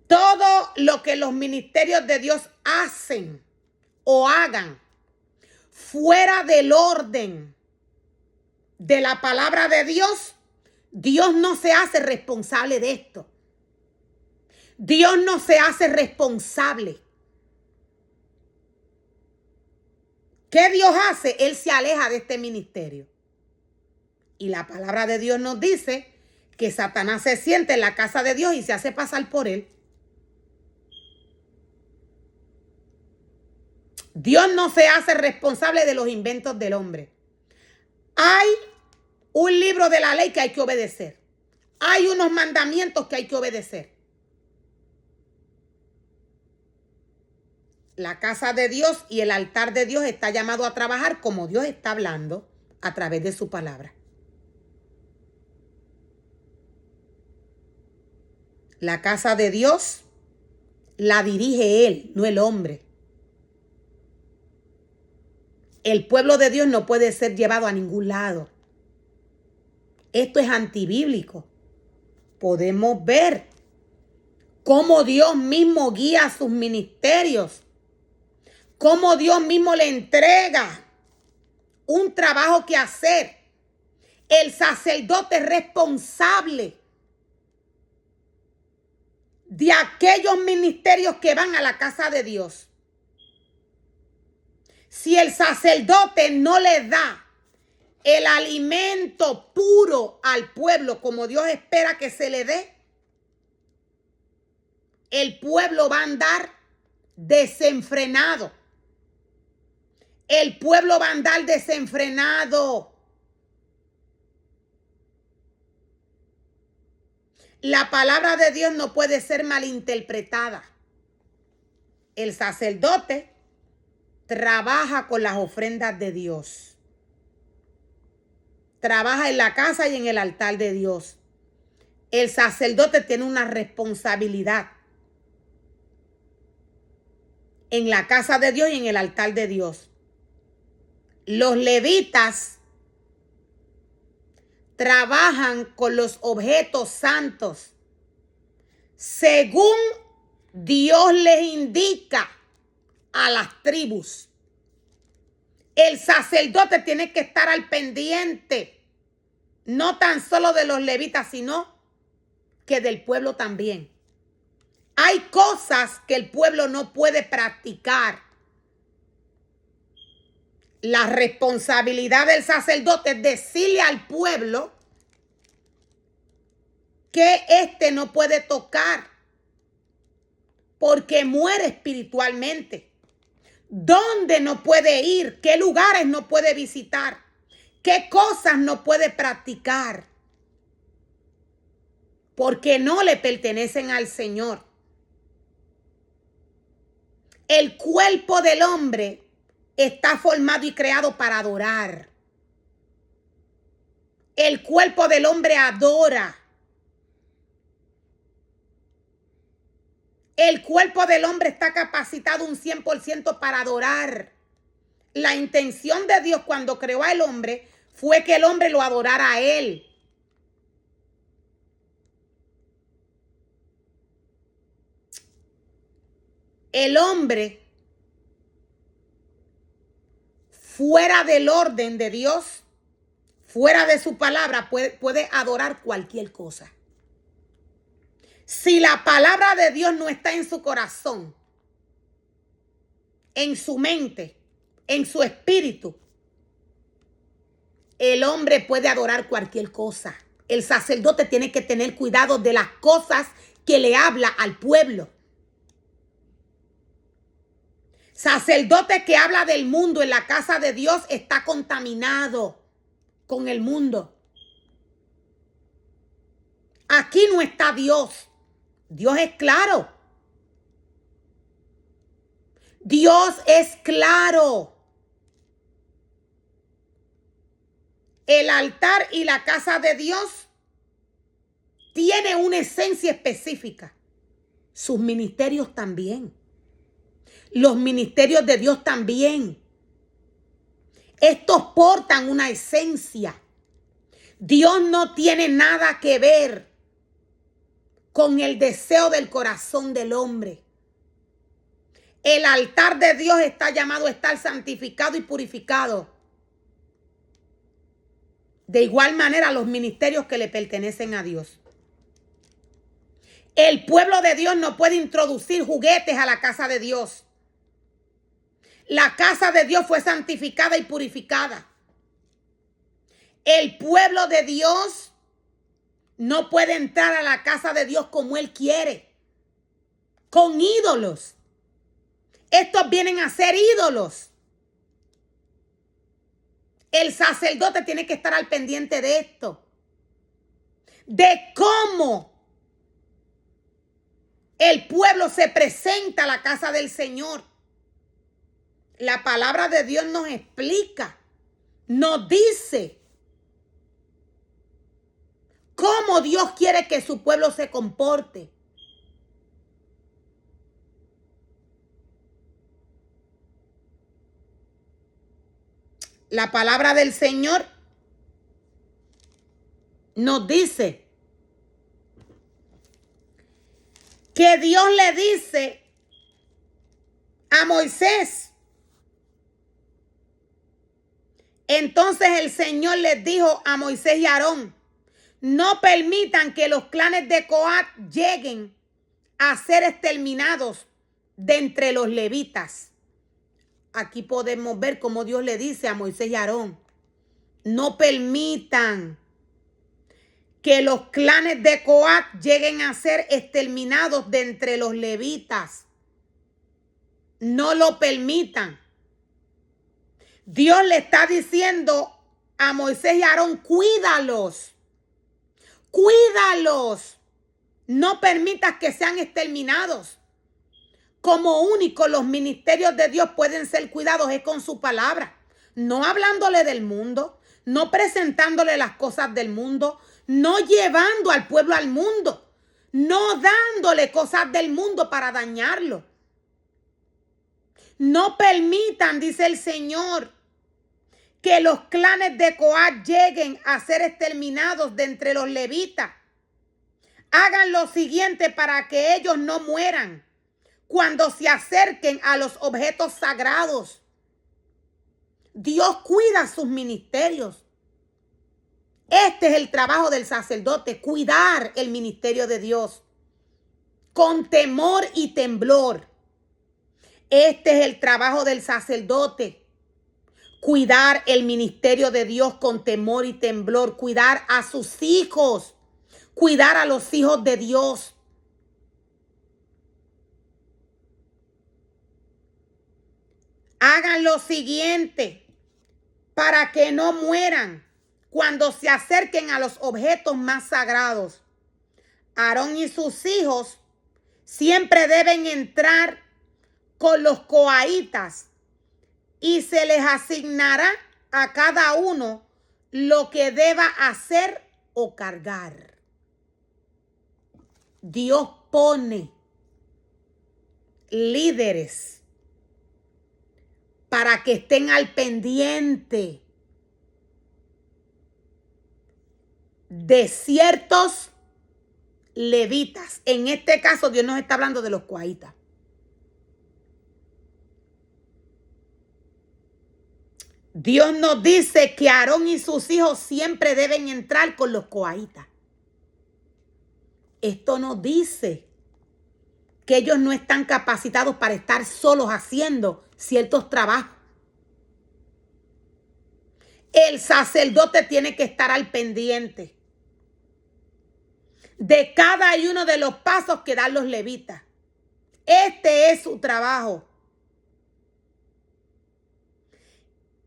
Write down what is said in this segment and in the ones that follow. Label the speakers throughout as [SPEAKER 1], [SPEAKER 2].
[SPEAKER 1] Todo lo que los ministerios de Dios hacen o hagan fuera del orden de la palabra de Dios, Dios no se hace responsable de esto. Dios no se hace responsable. ¿Qué Dios hace? Él se aleja de este ministerio. Y la palabra de Dios nos dice que Satanás se siente en la casa de Dios y se hace pasar por él. Dios no se hace responsable de los inventos del hombre. Hay un libro de la ley que hay que obedecer. Hay unos mandamientos que hay que obedecer. La casa de Dios y el altar de Dios está llamado a trabajar como Dios está hablando a través de su palabra. La casa de Dios la dirige Él, no el hombre. El pueblo de Dios no puede ser llevado a ningún lado. Esto es antibíblico. Podemos ver cómo Dios mismo guía a sus ministerios, cómo Dios mismo le entrega un trabajo que hacer. El sacerdote es responsable de aquellos ministerios que van a la casa de Dios. Si el sacerdote no le da el alimento puro al pueblo como Dios espera que se le dé, el pueblo va a andar desenfrenado. El pueblo va a andar desenfrenado. La palabra de Dios no puede ser malinterpretada. El sacerdote trabaja con las ofrendas de Dios. Trabaja en la casa y en el altar de Dios. El sacerdote tiene una responsabilidad en la casa de Dios y en el altar de Dios. Los levitas trabajan con los objetos santos según Dios les indica a las tribus. El sacerdote tiene que estar al pendiente, no tan solo de los levitas, sino que del pueblo también. Hay cosas que el pueblo no puede practicar. La responsabilidad del sacerdote es decirle al pueblo que éste no puede tocar porque muere espiritualmente. ¿Dónde no puede ir? ¿Qué lugares no puede visitar? ¿Qué cosas no puede practicar? Porque no le pertenecen al Señor. El cuerpo del hombre está formado y creado para adorar. El cuerpo del hombre adora. El cuerpo del hombre está capacitado un 100% para adorar. La intención de Dios cuando creó al hombre fue que el hombre lo adorara a él. El hombre, fuera del orden de Dios, fuera de su palabra, puede adorar cualquier cosa. Si la palabra de Dios no está en su corazón, en su mente, en su espíritu, el hombre puede adorar cualquier cosa. El sacerdote tiene que tener cuidado de las cosas que le habla al pueblo. Sacerdote que habla del mundo en la casa de Dios está contaminado con el mundo. Aquí no está Dios. Dios es claro. Dios es claro. El altar y la casa de Dios tiene una esencia específica. Sus ministerios también. Los ministerios de Dios también. Estos portan una esencia. Dios no tiene nada que ver con el deseo del corazón del hombre. El altar de Dios está llamado a estar santificado y purificado. De igual manera, los ministerios que le pertenecen a Dios. El pueblo de Dios no puede introducir juguetes a la casa de Dios. La casa de Dios fue santificada y purificada. El pueblo de Dios no puede entrar a la casa de Dios como él quiere, con ídolos. Estos vienen a ser ídolos. El sacerdote tiene que estar al pendiente de esto, de cómo el pueblo se presenta a la casa del Señor. La palabra de Dios nos explica, nos dice cómo Dios quiere que su pueblo se comporte. La palabra del Señor nos dice que Dios le dice a Moisés. Entonces el Señor les dijo a Moisés y a Aarón: no permitan que los clanes de Coat lleguen a ser exterminados de entre los levitas. Aquí podemos ver cómo Dios le dice a Moisés y a Aarón: no permitan que los clanes de Coat lleguen a ser exterminados de entre los levitas. No lo permitan. Dios le está diciendo a Moisés y a Aarón: cuídalos. Cuídalos. No permitas que sean exterminados. Como único los ministerios de Dios pueden ser cuidados es con su palabra. No hablándole del mundo, no presentándole las cosas del mundo, no llevando al pueblo al mundo, no dándole cosas del mundo para dañarlo. No permitan, dice el Señor, que los clanes de Coat lleguen a ser exterminados de entre los levitas. Hagan lo siguiente para que ellos no mueran cuando se acerquen a los objetos sagrados. Dios cuida sus ministerios. Este es el trabajo del sacerdote, cuidar el ministerio de Dios con temor y temblor. Este es el trabajo del sacerdote, cuidar el ministerio de Dios con temor y temblor, cuidar a sus hijos, cuidar a los hijos de Dios. Hagan lo siguiente para que no mueran cuando se acerquen a los objetos más sagrados. Aarón y sus hijos siempre deben entrar con los coahitas y se les asignará a cada uno lo que deba hacer o cargar. Dios pone líderes para que estén al pendiente de ciertos levitas. En este caso, Dios nos está hablando de los coahitas. Dios nos dice que Aarón y sus hijos siempre deben entrar con los coahitas. Esto nos dice que ellos no están capacitados para estar solos haciendo ciertos trabajos. El sacerdote tiene que estar al pendiente de cada uno de los pasos que dan los levitas. Este es su trabajo.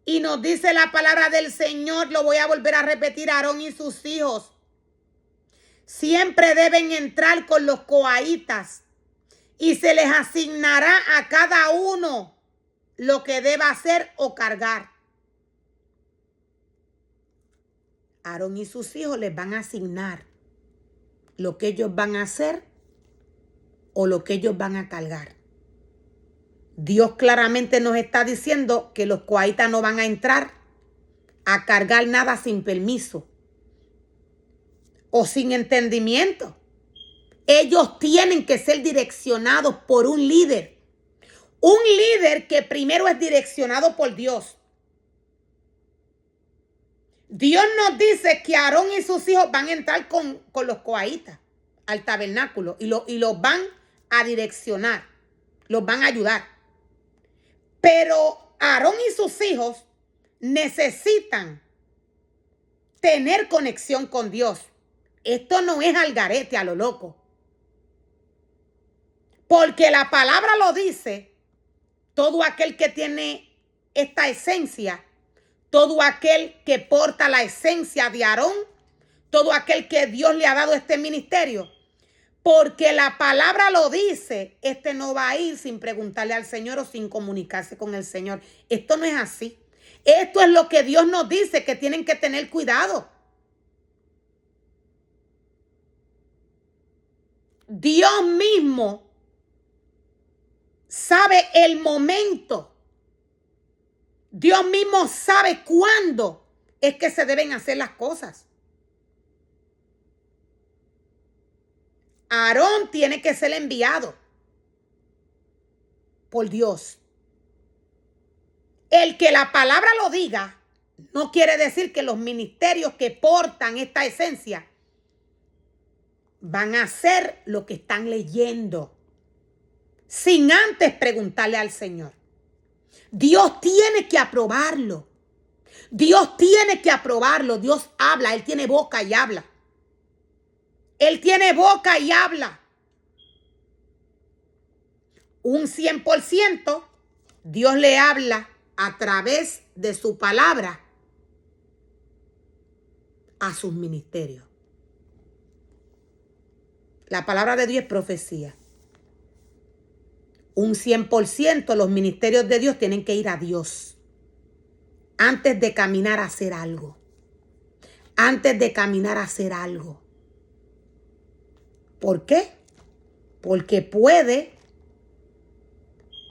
[SPEAKER 1] Y nos dice la palabra del Señor, lo voy a volver a repetir: Aarón y sus hijos siempre deben entrar con los coahitas y se les asignará a cada uno lo que deba hacer o cargar. Aarón y sus hijos les van a asignar lo que ellos van a hacer o lo que ellos van a cargar. Dios claramente nos está diciendo que los coahitas no van a entrar a cargar nada sin permiso o sin entendimiento. Ellos tienen que ser direccionados por un líder. Un líder que primero es direccionado por Dios. Dios nos dice que Aarón y sus hijos van a entrar con los coahitas al tabernáculo y los van a direccionar, los van a ayudar. Pero Aarón y sus hijos necesitan tener conexión con Dios. Esto no es al garete, a lo loco. Porque la palabra lo dice, todo aquel que tiene esta esencia, todo aquel que porta la esencia de Aarón, todo aquel que Dios le ha dado este ministerio, porque la palabra lo dice, este no va a ir sin preguntarle al Señor o sin comunicarse con el Señor. Esto no es así. Esto es lo que Dios nos dice, que tienen que tener cuidado. Dios mismo sabe el momento. Dios mismo sabe cuándo es que se deben hacer las cosas. Aarón tiene que ser enviado por Dios. El que la palabra lo diga no quiere decir que los ministerios que portan esta esencia van a hacer lo que están leyendo sin antes preguntarle al Señor. Dios tiene que aprobarlo. Dios tiene que aprobarlo. Dios habla, Él tiene boca y habla. Él tiene boca y habla. Un 100%, Dios le habla a través de su palabra a sus ministerios. La palabra de Dios es profecía. Un 100%, los ministerios de Dios tienen que ir a Dios antes de caminar a hacer algo. Antes de caminar a hacer algo. ¿Por qué? Porque puede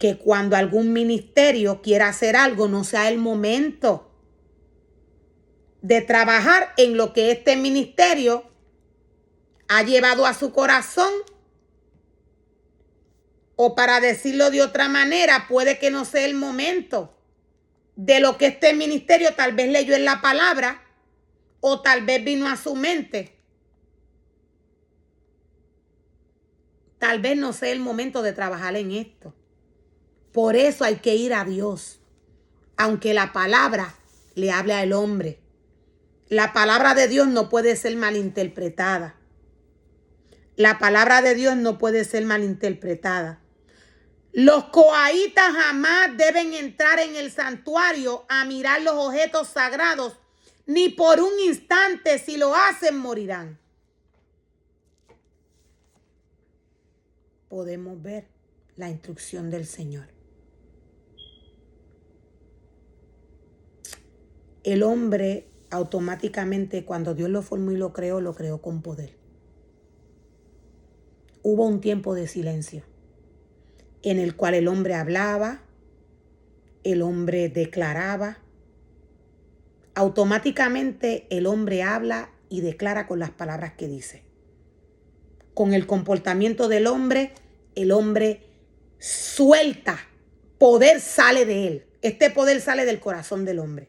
[SPEAKER 1] que cuando algún ministerio quiera hacer algo no sea el momento de trabajar en lo que este ministerio ha llevado a su corazón, o para decirlo de otra manera, puede que no sea el momento de lo que este ministerio tal vez leyó en la palabra o tal vez vino a su mente. Tal vez no sea el momento de trabajar en esto. Por eso hay que ir a Dios, aunque la palabra le hable al hombre. La palabra de Dios no puede ser malinterpretada. La palabra de Dios no puede ser malinterpretada. Los coahitas jamás deben entrar en el santuario a mirar los objetos sagrados, ni por un instante. Si lo hacen, morirán. Podemos ver la instrucción del Señor. El hombre automáticamente, cuando Dios lo formó y lo creó con poder. Hubo un tiempo de silencio en el cual el hombre hablaba, el hombre declaraba. Automáticamente el hombre habla y declara con las palabras que dice. Con el comportamiento del hombre, el hombre suelta, poder sale de él. Este poder sale del corazón del hombre.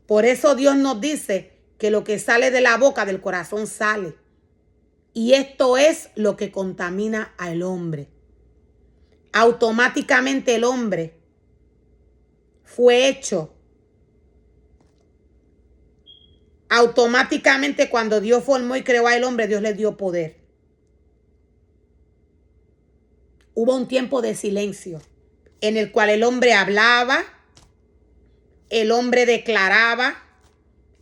[SPEAKER 1] Por eso Dios nos dice que lo que sale de la boca, del corazón sale. Y esto es lo que contamina al hombre. Automáticamente el hombre fue hecho. Automáticamente cuando Dios formó y creó al hombre, Dios le dio poder. Hubo un tiempo de silencio en el cual el hombre hablaba, el hombre declaraba,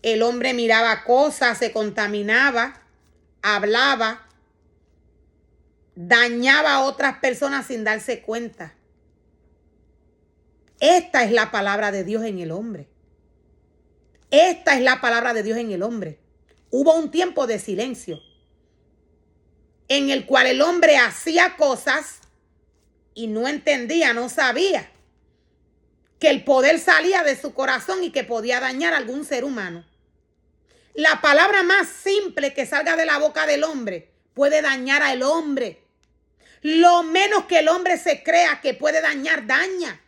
[SPEAKER 1] el hombre miraba cosas, se contaminaba, hablaba, dañaba a otras personas sin darse cuenta. Esta es la palabra de Dios en el hombre. Esta es la palabra de Dios en el hombre. Hubo un tiempo de silencio en el cual el hombre hacía cosas y no entendía, no sabía que el poder salía de su corazón y que podía dañar a algún ser humano. La palabra más simple que salga de la boca del hombre puede dañar al hombre. Lo menos que el hombre se crea que puede dañar, daña.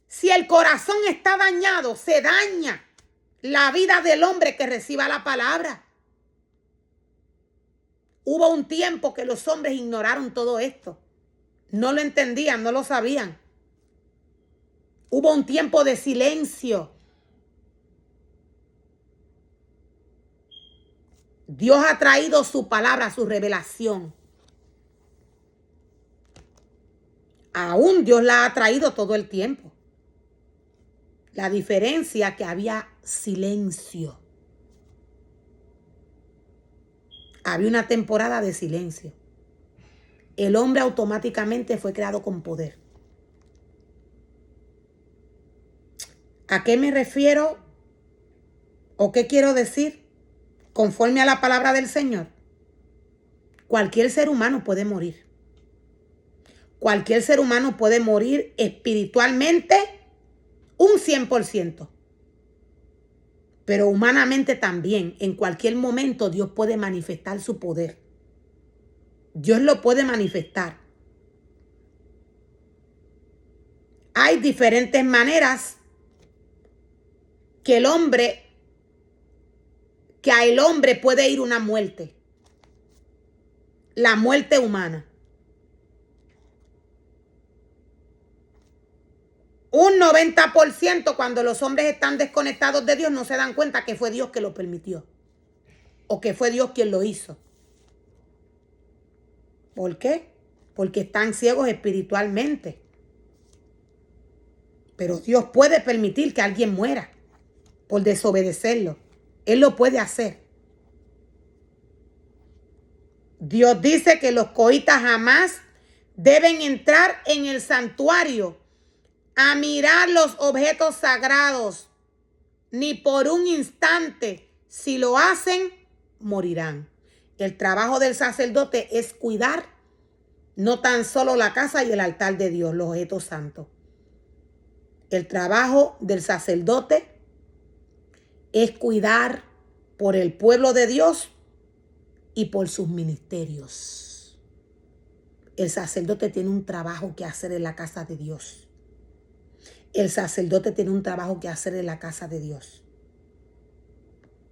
[SPEAKER 1] Si el corazón está dañado, se daña la vida del hombre que reciba la palabra. Hubo un tiempo que los hombres ignoraron todo esto. No lo entendían, no lo sabían. Hubo un tiempo de silencio. Dios ha traído su palabra, su revelación. Aún Dios la ha traído todo el tiempo. La diferencia es que había silencio. Había una temporada de silencio. El hombre automáticamente fue creado con poder. ¿A qué me refiero o qué quiero decir? Conforme a la palabra del Señor, cualquier ser humano puede morir. Cualquier ser humano puede morir espiritualmente un 100%. Pero humanamente también, en cualquier momento Dios puede manifestar su poder. Dios lo puede manifestar. Hay diferentes maneras que al hombre puede ir una muerte. La muerte humana. Un 90% cuando los hombres están desconectados de Dios no se dan cuenta que fue Dios que lo permitió. O que fue Dios quien lo hizo. ¿Por qué? Porque están ciegos espiritualmente. Pero Dios puede permitir que alguien muera por desobedecerlo. Él lo puede hacer. Dios dice que los coitas jamás deben entrar en el santuario a mirar los objetos sagrados, ni por un instante. Si lo hacen, morirán. El trabajo del sacerdote es cuidar no tan solo la casa y el altar de Dios, los objetos santos. El trabajo del sacerdote es cuidar por el pueblo de Dios y por sus ministerios. El sacerdote tiene un trabajo que hacer en la casa de Dios. El sacerdote tiene un trabajo que hacer en la casa de Dios.